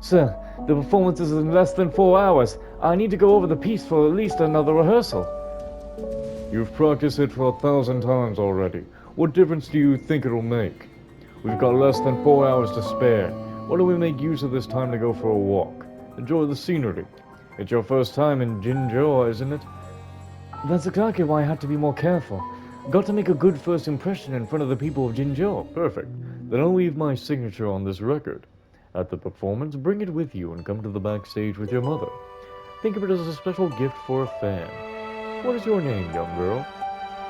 Sir, the performance is in less than 4 hours. I need to go over the piece for at least another rehearsal. You've practiced it for 1,000 times already. What difference do you think it'll make? We've got less than 4 hours to spare. Why don't we make use of this time to go for a walk? Enjoy the scenery. It's your first time in Jinzhou, isn't it? That's exactly why I had to be more careful. Got to make a good first impression in front of the people of Jinzhou. Perfect. Then I'll leave my signature on this record. At the performance, bring it with you and come to the backstage with your mother. Think of it as a special gift for a fan. What is your name, young girl?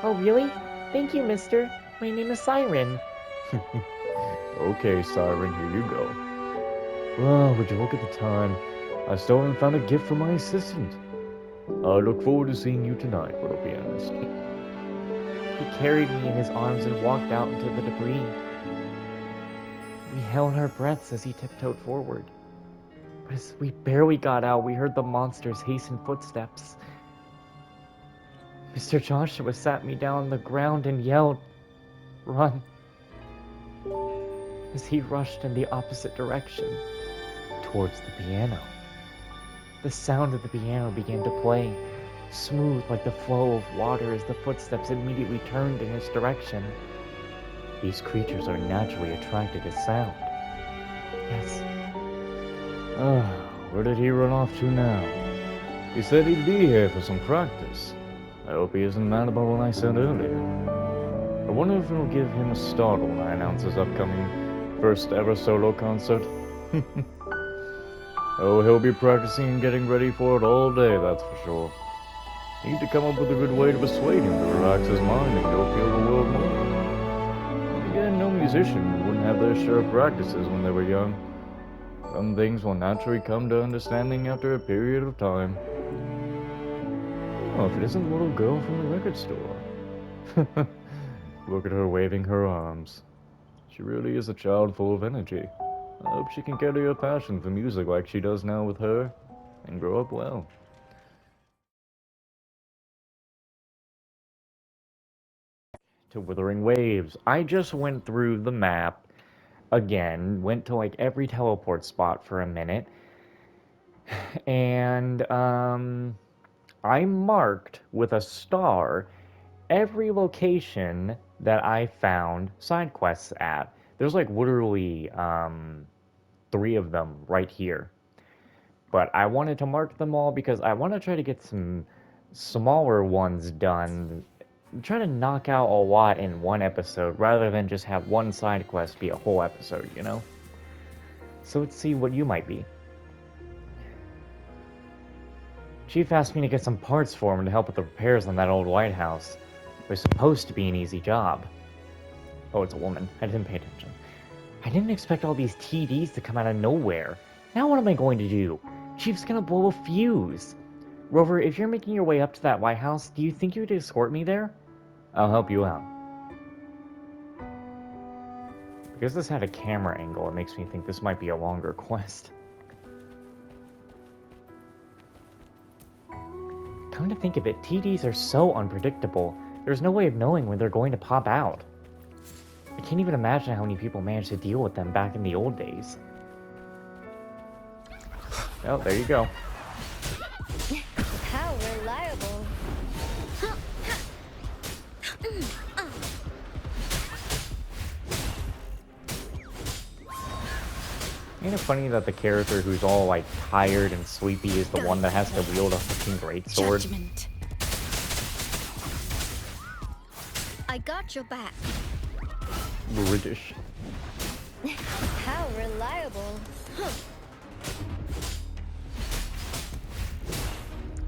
Oh, really? Thank you, mister. My name is Siren. Okay, Siren, here you go. Well, would you look at the time? I still haven't found a gift for my assistant. I look forward to seeing you tonight, little pianist. He carried me in his arms and walked out into the debris. We held our breaths as he tiptoed forward. But as we barely got out, we heard the monster's hastened footsteps. Mr. Joshua sat me down on the ground and yelled, "Run!" as he rushed in the opposite direction, towards the piano. The sound of the piano began to play, smooth like the flow of water as the footsteps immediately turned in its direction. These creatures are naturally attracted to sound. Yes. Where did he run off to now? He said he'd be here for some practice. I hope he isn't mad about what I said earlier. I wonder if it'll give him a startle when I announce his upcoming first ever solo concert. Oh, he'll be practicing and getting ready for it all day, that's for sure. Need to come up with a good way to persuade him to relax his mind and go feel the world more. And again, no musician wouldn't have their share of practices when they were young. Some things will naturally come to understanding after a period of time. Oh, if it isn't the little girl from the record store. Look at her waving her arms. She really is a child full of energy. I hope she can carry her passion for music like she does now with her, and grow up well. To Wuthering Waves. I just went through the map again, went to like every teleport spot for a minute, and I marked with a star every location that I found side quests at. There's like literally 3 of them right here. But I wanted to mark them all because I want to try to get some smaller ones done. Try to knock out a lot in one episode rather than just have one side quest be a whole episode, you know? So let's see what you might be. Chief asked me to get some parts for him to help with the repairs on that old White House. It was supposed to be an easy job. Oh, it's a woman. I didn't pay attention. I didn't expect all these TDs to come out of nowhere. Now what am I going to do? Chief's gonna blow a fuse. Rover, if you're making your way up to that White House, do you think you'd escort me there? I'll help you out. Because this had a camera angle, it makes me think this might be a longer quest. Come to think of it, TDs are so unpredictable. There's no way of knowing when they're going to pop out. I can't even imagine how many people managed to deal with them back in the old days. Oh, there you go. How reliable. Ain't it funny that the character who's all like tired and sleepy is the one that has to wield a fucking greatsword? Judgment. I got your back. British. How reliable.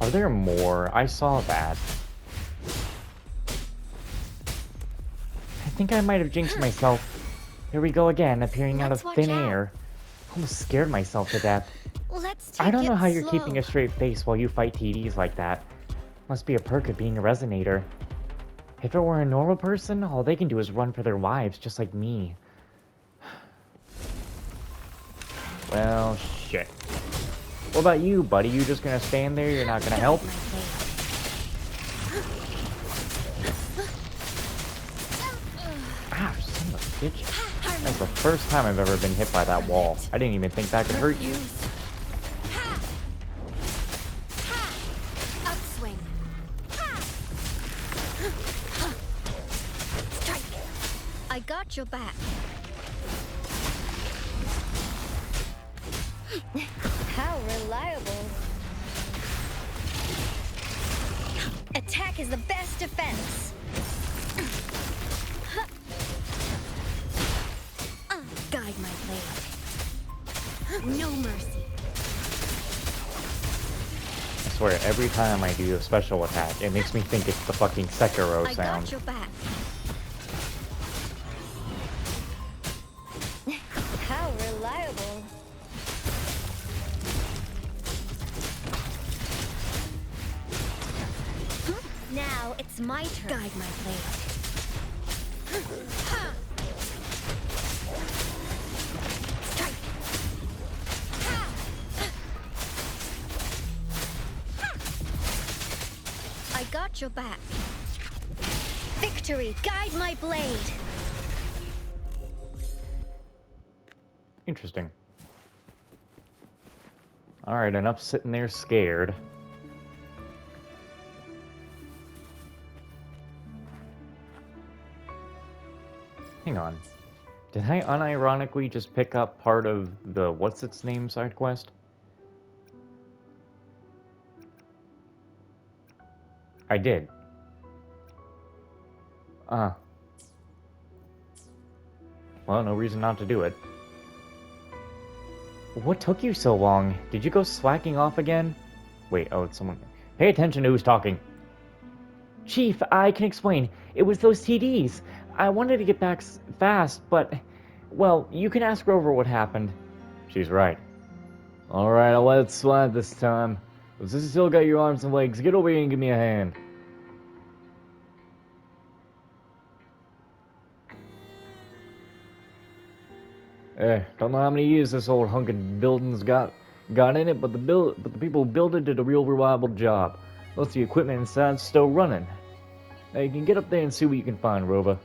Are there more? I saw that. I think I might have jinxed myself. Here we go again, appearing out of thin air. Almost scared myself to death. Let's take I don't know how you're slow. keeping a straight face while you fight TDs like that. Must be a perk of being a resonator. If it were a normal person, all they can do is run for their lives, just like me. Well, shit. What about you, buddy? You just gonna stand there? You're not gonna help? Ah, son of a bitch. That's the first time I've ever been hit by that wall. I didn't even think that could hurt you. Ha! Ha! Upswing. Ha! Strike. I got your back. How reliable. Attack is the best defense. Guide my blade. No mercy. I swear, every time I do a special attack, it makes me think it's the fucking Sekiro I sound. got your back. How reliable. Now it's my turn. Guide my blade. Ha! Strike. Ha! I got your back. Victory, guide my blade. Interesting. Alright, enough sitting there scared. Hang on. Did I unironically just pick up part of the what's-its-name side quest? I did. Well, no reason not to do it. What took you so long? Did you go slacking off again? Wait, oh, it's someone. Pay attention to who's talking. Chief, I can explain. It was those TDs. I wanted to get back fast, but... Well, you can ask Rover what happened. She's right. Alright, I'll let it slide this time. But since you still got your arms and legs, get over here and give me a hand. Don't know how many years this old hunk of building's got in it, but the people who built it did a real reliable job. Most of the equipment inside's still running. Now you can get up there and see what you can find, Rover.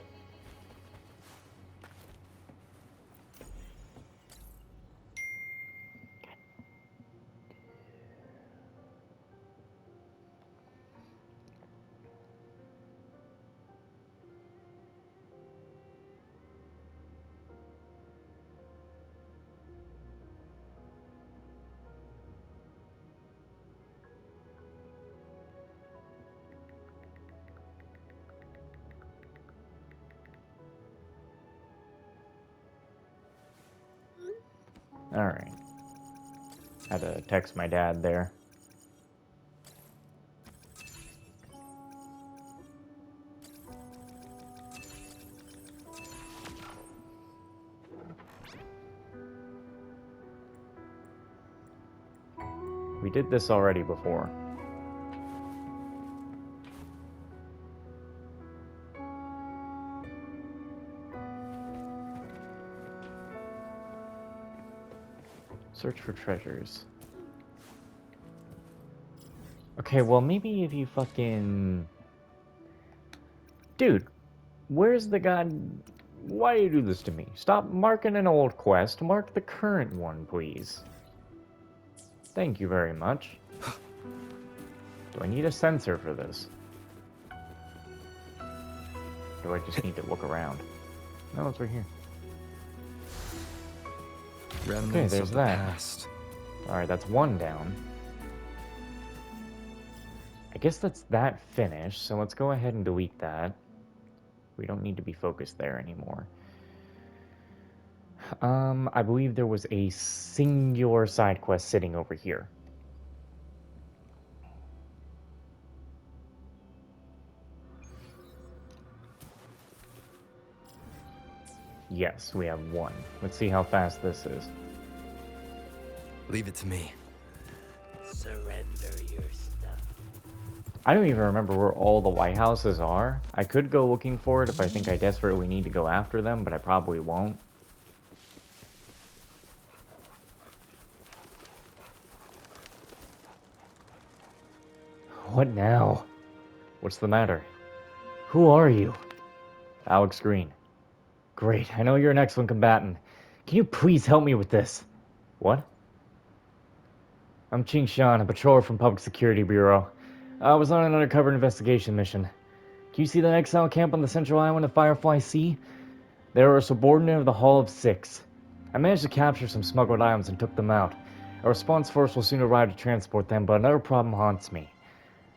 Alright. Had to text my dad there. We did this already before. Search for treasures. Okay, well, maybe if you fucking... Dude, where's the guy... Why do you do this to me? Stop marking an old quest. Mark the current one, please. Thank you very much. Do I need a sensor for this? Do I just need to look around? No, it's right here. Okay, there's that. Alright, that's one down. I guess that's that finished, so let's go ahead and delete that. We don't need to be focused there anymore. I believe there was a singular side quest sitting over here. Yes, we have one. Let's see how fast this is. Leave it to me. Surrender your stuff. I don't even remember where all the lighthouses are. I could go looking for it if I think I desperately need to go after them, but I probably won't. What now? What's the matter? Who are you? Alex Green. Great, I know you're an excellent combatant. Can you please help me with this? What? I'm Ching Shan, a patroller from Public Security Bureau. I was on an undercover investigation mission. Can you see the exile camp on the central island of Firefly Sea? They were a subordinate of the Hall of Six. I managed to capture some smuggled items and took them out. A response force will soon arrive to transport them, but another problem haunts me.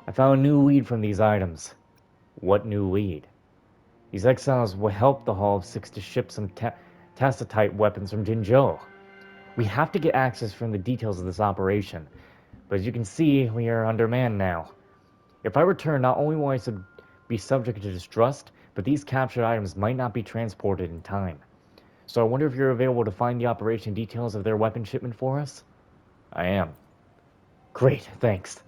I found a new lead from these items. What new lead? These exiles will help the Hall of Six to ship some tacitite weapons from Jinzhou. We have to get access from the details of this operation, but as you can see, we are undermanned now. If I return, not only will I be subject to distrust, but these captured items might not be transported in time. So I wonder if you're available to find the operation details of their weapon shipment for us? I am. Great, thanks.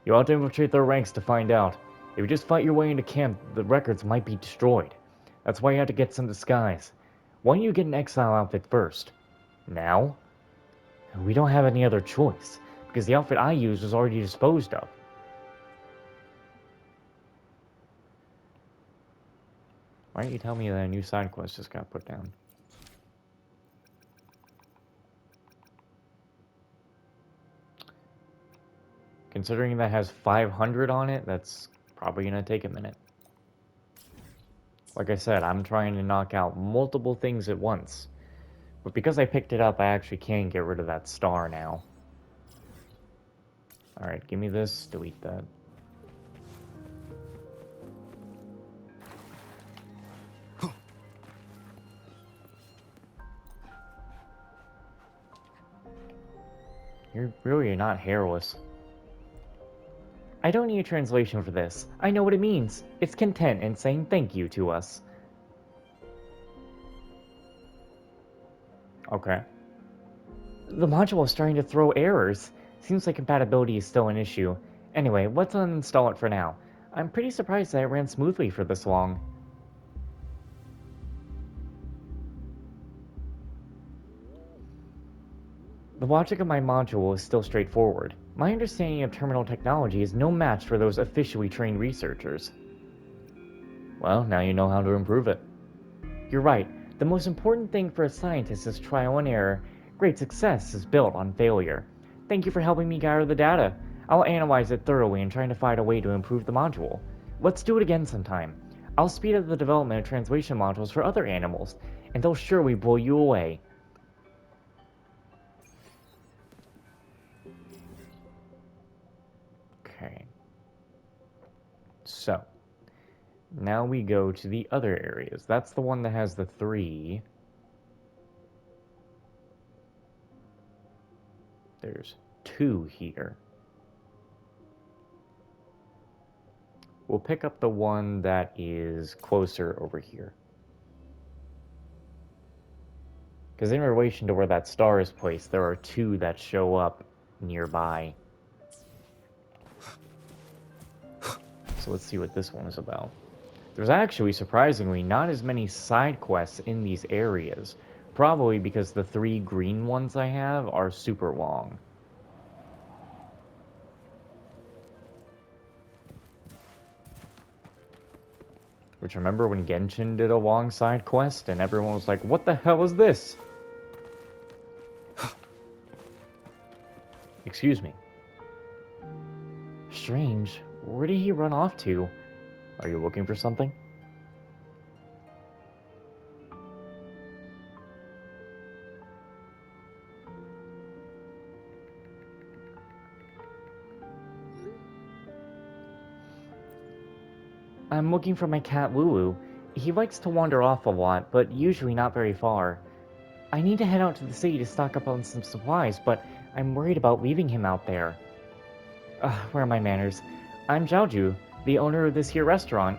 You'll have to infiltrate their ranks to find out. If you just fight your way into camp, the records might be destroyed. That's why you have to get some disguise. Why don't you get an exile outfit first? Now? We don't have any other choice, because the outfit I used was already disposed of. Why don't you tell me that a new side quest just got put down? Considering that has 500 on it, that's probably gonna take a minute. Like I said, I'm trying to knock out multiple things at once. But because I picked it up, I actually can get rid of that star now. Alright, give me this, delete that. You're really not hairless. I don't need a translation for this. I know what it means. It's content and saying thank you to us. Okay. The module is starting to throw errors. Seems like compatibility is still an issue. Anyway, let's uninstall it for now. I'm pretty surprised that it ran smoothly for this long. The logic of my module is still straightforward. My understanding of terminal technology is no match for those officially trained researchers. Well, now you know how to improve it. You're right. The most important thing for a scientist is trial and error. Great success is built on failure. Thank you for helping me gather the data. I'll analyze it thoroughly and try to find a way to improve the module. Let's do it again sometime. I'll speed up the development of translation modules for other animals, and they'll surely blow you away. Okay. So, now we go to the other areas. That's the one that has the 3. There's 2 here. We'll pick up the one that is closer over here. Because in relation to where that star is placed, there are 2 that show up nearby. So let's see what this one is about. There's actually, surprisingly, not as many side quests in these areas. Probably because the 3 green ones I have are super long. Which, remember when Genshin did a long side quest and everyone was like, what the hell is this? Excuse me. Strange. Where did he run off to? Are you looking for something? I'm looking for my cat Lulu. He likes to wander off a lot, but usually not very far. I need to head out to the city to stock up on some supplies, but I'm worried about leaving him out there. Where are my manners? I'm Zhaoju, the owner of this here restaurant.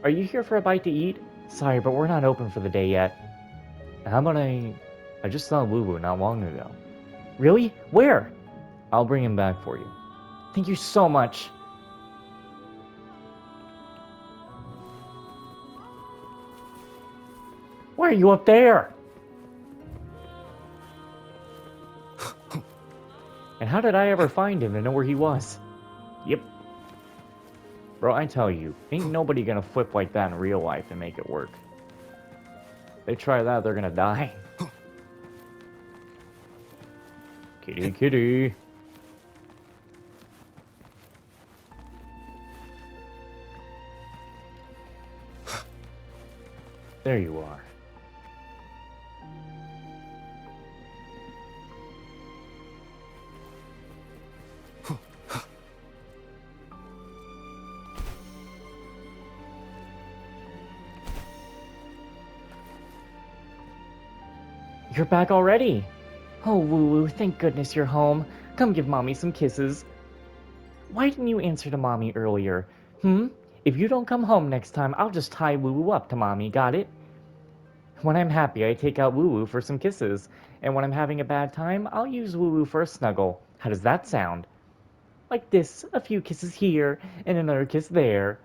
Are you here for a bite to eat? Sorry, but we're not open for the day yet. How about I just saw Lulu not long ago. Really? Where? I'll bring him back for you. Thank you so much. Why are you up there? And how did I ever find him to know where he was? Yep. Bro, I tell you, ain't nobody gonna flip like that in real life and make it work. They try that, they're gonna die. Kitty, kitty. There you are. You're back already. Oh, Woo-Woo, thank goodness you're home. Come give Mommy some kisses. Why didn't you answer to Mommy earlier? If you don't come home next time, I'll just tie Woo-Woo up to Mommy, got it? When I'm happy, I take out Woo-Woo for some kisses. And when I'm having a bad time, I'll use Woo-Woo for a snuggle. How does that sound? Like this, a few kisses here, and another kiss there.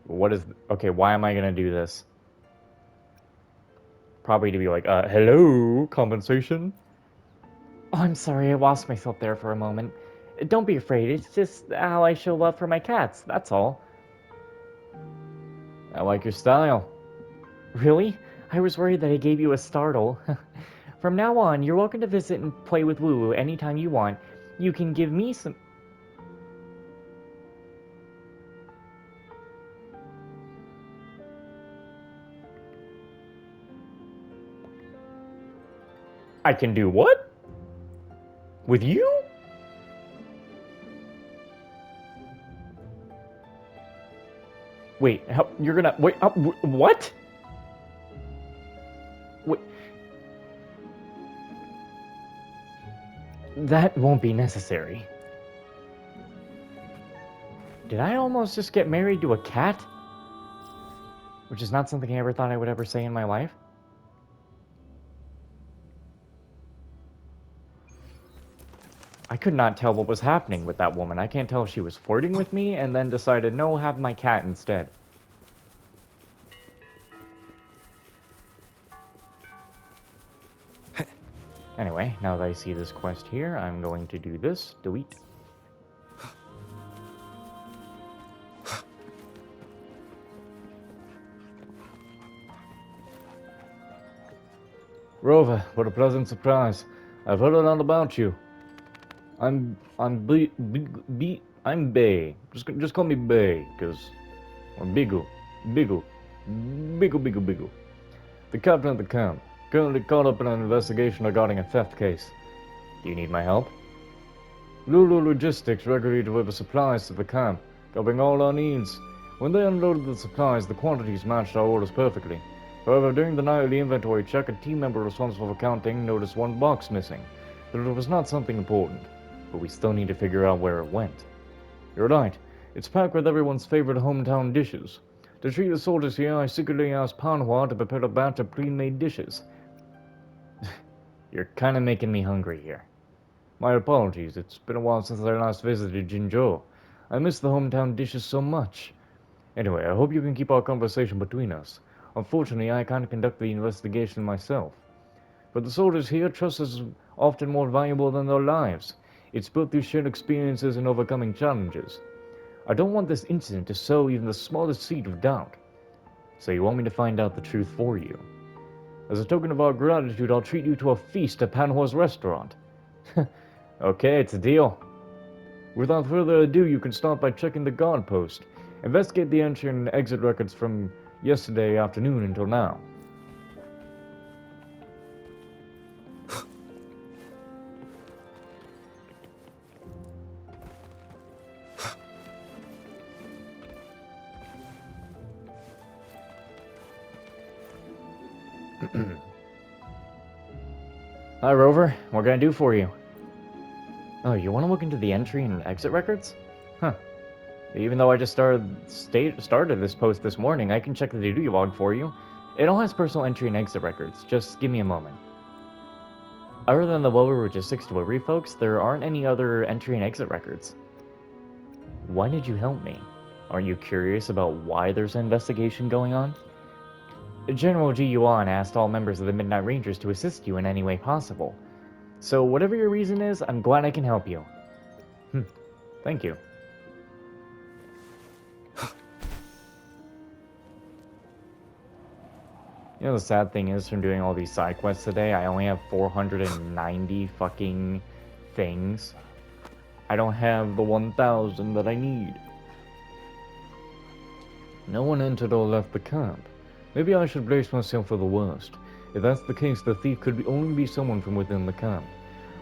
What is... Okay, why am I gonna do this? Probably to be like, hello, compensation? Oh, I'm sorry, I lost myself there for a moment. Don't be afraid, it's just how I show love for my cats, that's all. I like your style. Really? I was worried that I gave you a startle. From now on, you're welcome to visit and play with Woo-Woo anytime you want. You can give me some... I can do what? With you? Wait, you're gonna... Wait, what? Wait... That won't be necessary. Did I almost just get married to a cat? Which is not something I ever thought I would ever say in my life. I could not tell what was happening with that woman. I can't tell if she was flirting with me and then decided, no, have my cat instead. Anyway, now that I see this quest here, I'm going to do this. Delete. Rover, what a pleasant surprise. I've heard a lot about you. I'm Bay. Just call me Bay, cause or Bigu. The captain of the camp, currently caught up in an investigation regarding a theft case. Do you need my help? Lulu Logistics regularly deliver supplies to the camp, covering all our needs. When they unloaded the supplies, the quantities matched our orders perfectly. However, during the nightly inventory check, a team member responsible for counting noticed one box missing. But it was not something important, but we still need to figure out where it went. You're right, it's packed with everyone's favorite hometown dishes. To treat the soldiers here, I secretly asked Panhua to prepare a batch of pre-made dishes. You're kinda making me hungry here. My apologies, it's been a while since I last visited Jinzhou. I miss the hometown dishes so much. Anyway, I hope you can keep our conversation between us. Unfortunately, I can't conduct the investigation myself. For the soldiers here, trust is often more valuable than their lives. It's built through shared experiences and overcoming challenges. I don't want this incident to sow even the smallest seed of doubt. So you want me to find out the truth for you. As a token of our gratitude, I'll treat you to a feast at Panhua's restaurant. Okay, it's a deal. Without further ado, you can start by checking the guard post. Investigate the entry and exit records from yesterday afternoon until now. Hi, Rover. What can I do for you? Oh, you want to look into the entry and exit records? Huh. Even though I just started this post this morning, I can check the duty log for you. It all has personal entry and exit records. Just give me a moment. Other than the lower logistics delivery folks, there aren't any other entry and exit records. Why did you help me? Aren't you curious about why there's an investigation going on? General Ji Yuan asked all members of the Midnight Rangers to assist you in any way possible. So whatever your reason is, I'm glad I can help you. Thank you. You know, the sad thing is, from doing all these side quests today, I only have 490 fucking things. I don't have the 1,000 that I need. No one entered or left the camp. Maybe I should brace myself for the worst. If that's the case, the thief could only be someone from within the camp.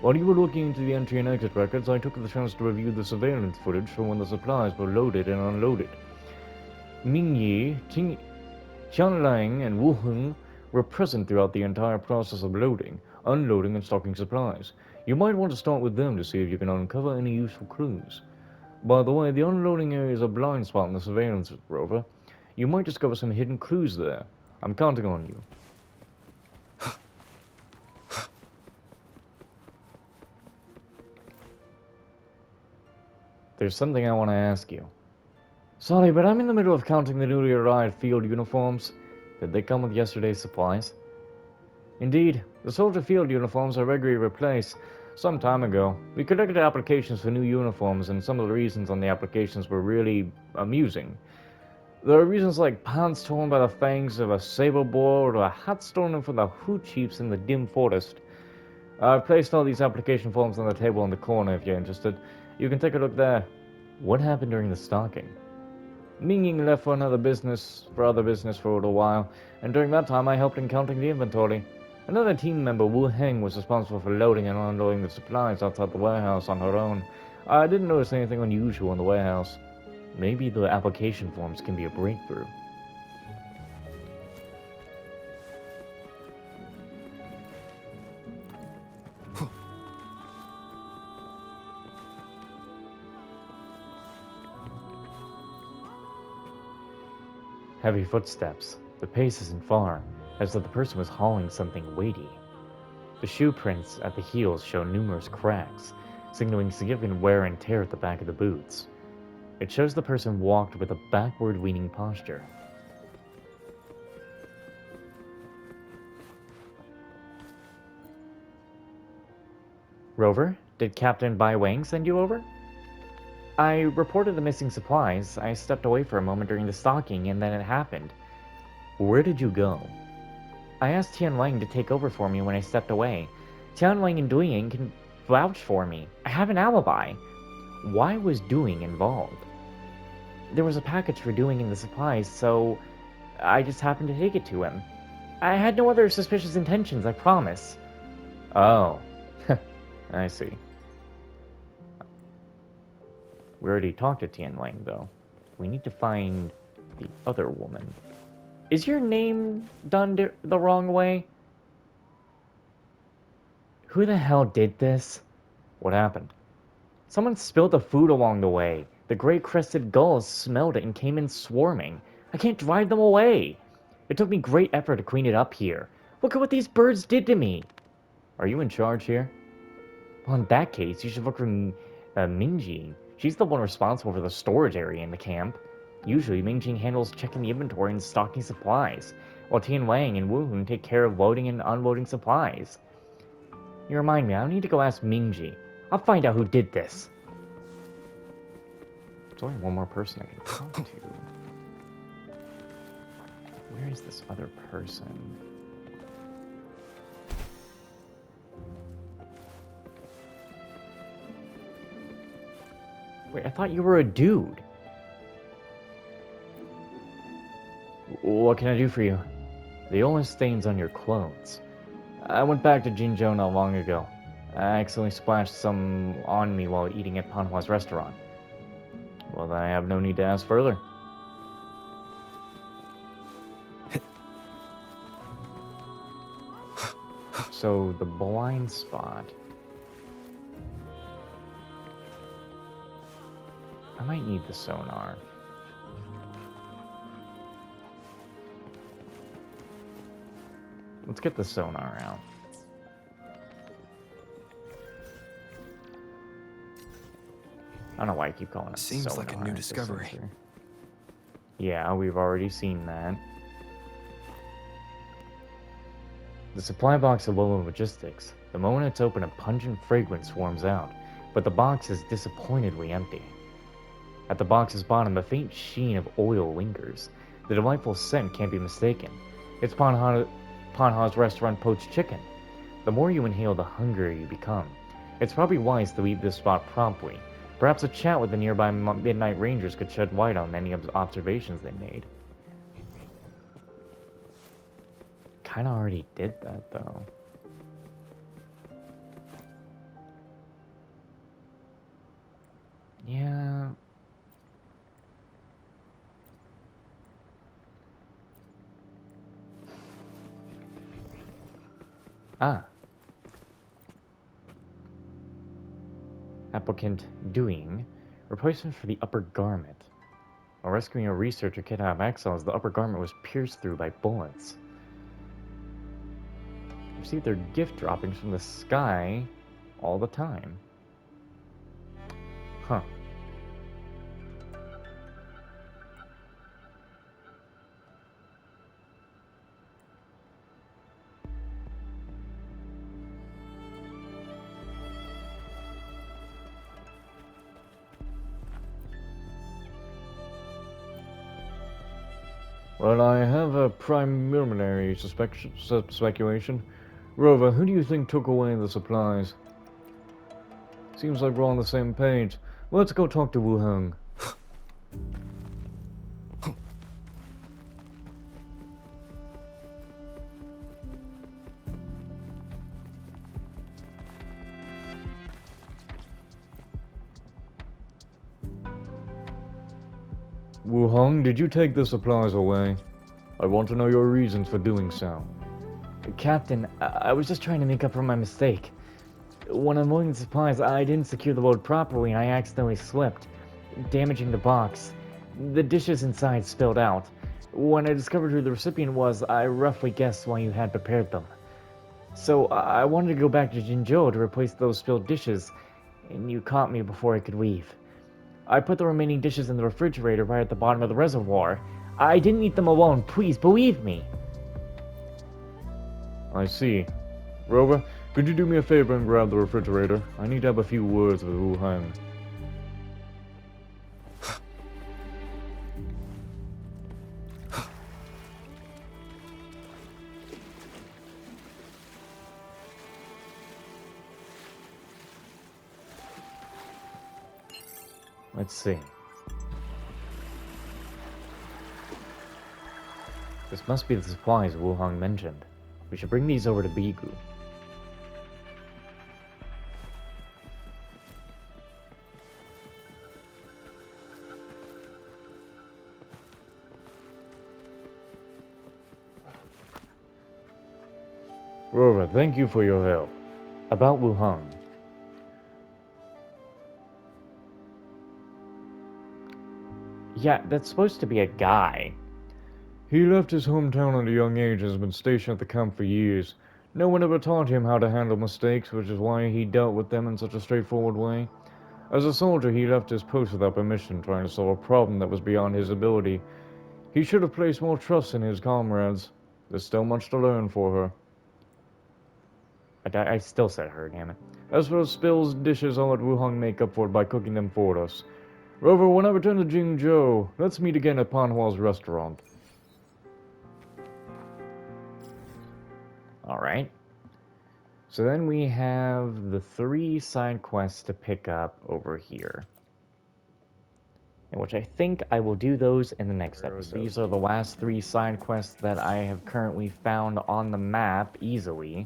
While you were looking into the entry and exit records, I took the chance to review the surveillance footage from when the supplies were loaded and unloaded. Mingyi, Qianlang, and Wuthering were present throughout the entire process of loading, unloading, and stocking supplies. You might want to start with them to see if you can uncover any useful clues. By the way, the unloading area is a blind spot in the surveillance rover. You might discover some hidden clues there. I'm counting on you. There's something I want to ask you. Sorry, but I'm in the middle of counting the newly arrived field uniforms. Did they come with yesterday's supplies? Indeed, the soldier field uniforms are regularly replaced. Some time ago, we conducted applications for new uniforms, and some of the reasons on the applications were really amusing. There are reasons like pants torn by the fangs of a saber boar, or a hat stolen from the Hu chiefs in the dim forest. I've placed all these application forms on the table in the corner if you're interested. You can take a look there. What happened during the stocking? Minging left for other business for a little while, and during that time I helped in counting the inventory. Another team member, Wu Heng, was responsible for loading and unloading the supplies outside the warehouse on her own. I didn't notice anything unusual in the warehouse. Maybe the application forms can be a breakthrough. Heavy footsteps. The pace isn't far, as though the person was hauling something weighty. The shoe prints at the heels show numerous cracks, signaling significant wear and tear at the back of the boots. It shows the person walked with a backward-leaning posture. Rover, did Captain Bai Wang send you over? I reported the missing supplies. I stepped away for a moment during the stocking, and then it happened. Where did you go? I asked Tian Wang to take over for me when I stepped away. Tian Wang and Duying can vouch for me. I have an alibi. Why was Duying involved? There was a package for Duying in the supplies, so I just happened to take it to him. I had no other suspicious intentions, I promise. Oh. I see. We already talked to Tian Wang, though. We need to find the other woman. Is your name done the wrong way? Who the hell did this? What happened? Someone spilled the food along the way. The gray-crested gulls smelled it and came in swarming. I can't drive them away. It took me great effort to clean it up here. Look at what these birds did to me. Are you in charge here? Well, in that case, you should look for Mingjing. She's the one responsible for the storage area in the camp. Usually, Mingjing handles checking the inventory and stocking supplies, while Tian Wang and Wu Hun take care of loading and unloading supplies. You remind me, I need to go ask Mingji. I'll find out who did this. There's only one more person I can talk to. Where is this other person? Wait, I thought you were a dude. What can I do for you? The only stains on your clothes. I went back to Jinzhou not long ago. I accidentally splashed some on me while eating at Panhua's restaurant. Well, then I have no need to ask further. So, the blind spot. I might need the sonar. Let's get the sonar out. I don't know why I keep calling it Seems sonar. like a new discovery. Yeah, we've already seen that. The supply box of Woven Logistics. The moment it's open, a pungent fragrance swarms out, but the box is disappointingly empty. At the box's bottom, a faint sheen of oil lingers. The delightful scent can't be mistaken. It's Panha's restaurant poached chicken. The more you inhale, the hungrier you become. It's probably wise to leave this spot promptly. Perhaps a chat with the nearby Midnight Rangers could shed light on any observations they made. Kinda already did that, though. Yeah. Ah. Applicant doing replacement for the upper garment. While rescuing a researcher kid out of exiles, the upper garment was pierced through by bullets. Received their gift droppings from the sky all the time. Huh. Well, I have a preliminary speculation. Rover, who do you think took away the supplies? Seems like we're on the same page. Let's go talk to Wuheng. Wuheng, did you take the supplies away? I want to know your reasons for doing so. Captain, I was just trying to make up for my mistake. When unloading the supplies, I didn't secure the load properly and I accidentally slipped, damaging the box. The dishes inside spilled out. When I discovered who the recipient was, I roughly guessed why you had prepared them. So I wanted to go back to Jinzhou to replace those spilled dishes, and you caught me before I could leave. I put the remaining dishes in the refrigerator right at the bottom of the reservoir. I didn't eat them alone, please believe me. I see. Rover, could you do me a favor and grab the refrigerator? I need to have a few words with Wuheng. Let's see. This must be the supplies Wuheng mentioned. We should bring these over to Bigu. Rover, thank you for your help. About Wuheng. Yeah, that's supposed to be a guy. He left his hometown at a young age and has been stationed at the camp for years. No one ever taught him how to handle mistakes, which is why he dealt with them in such a straightforward way. As a soldier, he left his post without permission, trying to solve a problem that was beyond his ability. He should have placed more trust in his comrades. There's still much to learn for her. I still said her, damn it. As for spills dishes, I'll let Wuheng make up for it by cooking them for us. Rover, when I return to Jingzhou, let's meet again at Panhua's restaurant. Alright. So then we have the 3 side quests to pick up over here. In which I think I will do those in the next episode. These are the last 3 side quests that I have currently found on the map easily.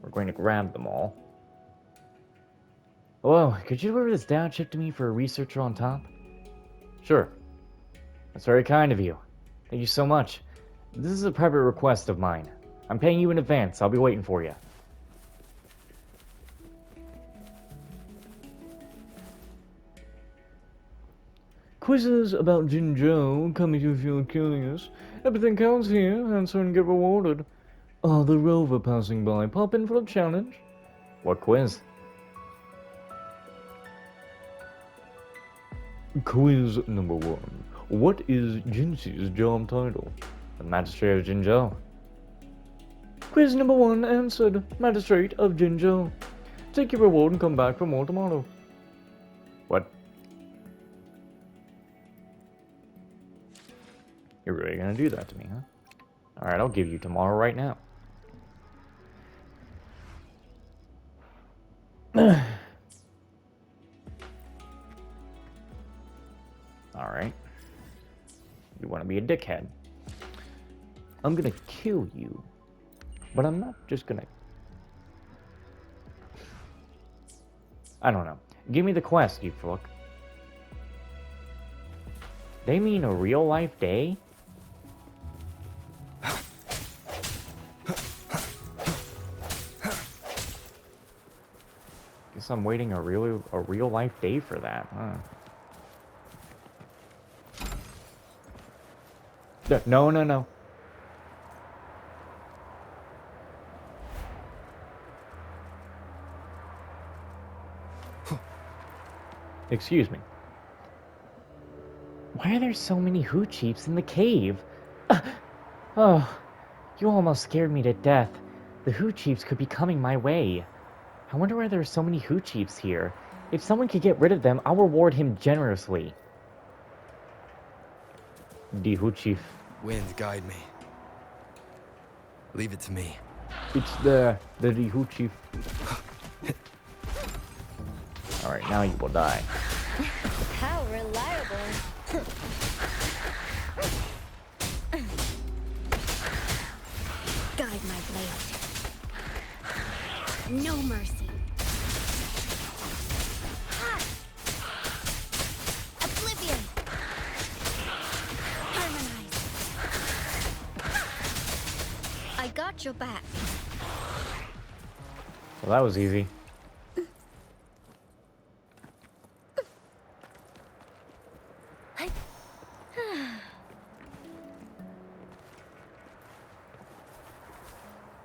We're going to grab them all. Hello, could you deliver this down chip to me for a researcher on top? Sure. That's very kind of you. Thank you so much. This is a private request of mine. I'm paying you in advance. I'll be waiting for you. Quizzes about Jinzhou come if you feel curious. Everything counts here, answer and get rewarded. The rover passing by. Pop in for a challenge. What quiz? Quiz number 1. What is Jinxi's job title? The Magistrate of Jinzhou. Quiz number 1 answered. Magistrate of Jinzhou. Take your reward and come back for more tomorrow. What? You're really gonna do that to me, huh? Alright, I'll give you tomorrow right now. Alright. You want to be a dickhead. I'm gonna kill you. But I'm not just gonna... I don't know. Give me the quest, you fuck. They mean a real-life day? Guess I'm waiting a real-life day for that, huh? No, no, no. Excuse me. Why are there so many hoochies in the cave? Oh, you almost scared me to death. The hoochies could be coming my way. I wonder why there are so many hoochies here. If someone could get rid of them, I'll reward him generously. The hoochief. Wind, guide me. Leave it to me. It's the hoochief. Alright, now you will die. How reliable. Guide my blade. No mercy. Ha! Oblivion. Harmonize. I got your back. Well, that was easy.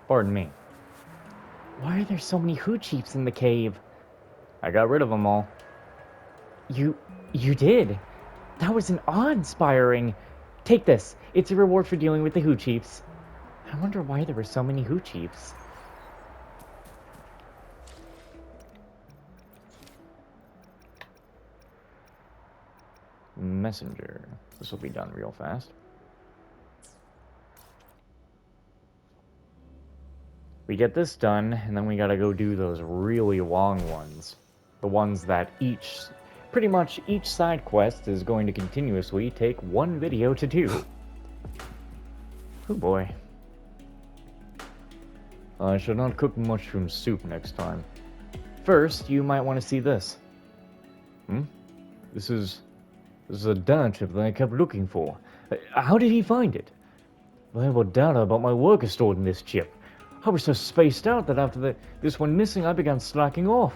Pardon me. Why are there so many hoochies in the cave? I got rid of them all. You did? That was an awe-inspiring. Take this. It's a reward for dealing with the hoochies. I wonder why there were so many hoochies. Messenger. This will be done real fast. We get this done, and then we gotta go do those really long ones. The ones that pretty much each side quest is going to continuously take one video to do. Oh boy. I should not cook mushroom soup next time. First, you might want to see this. This is a data chip that I kept looking for. How did he find it? Valuable data about my work is stored in this chip. I was so spaced out that after this went missing, I began slacking off.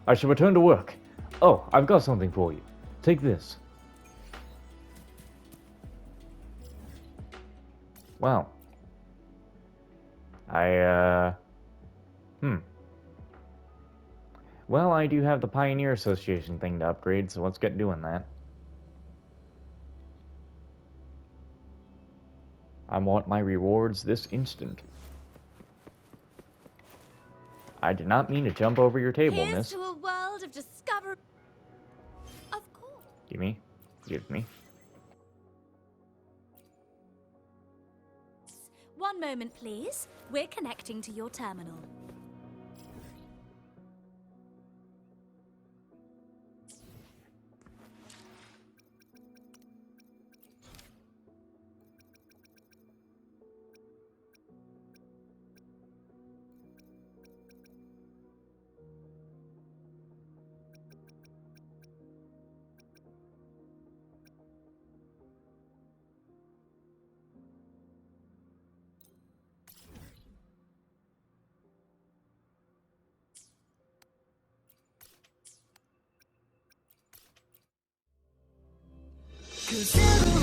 I should return to work. Oh, I've got something for you. Take this. Wow. Well, I do have the Pioneer Association thing to upgrade, so let's get doing that. I want my rewards this instant. I did not mean to jump over your table, Here's miss. to a world of discovery. Of course. Give me. Give me. 1 moment, please. We're connecting to your terminal. Cause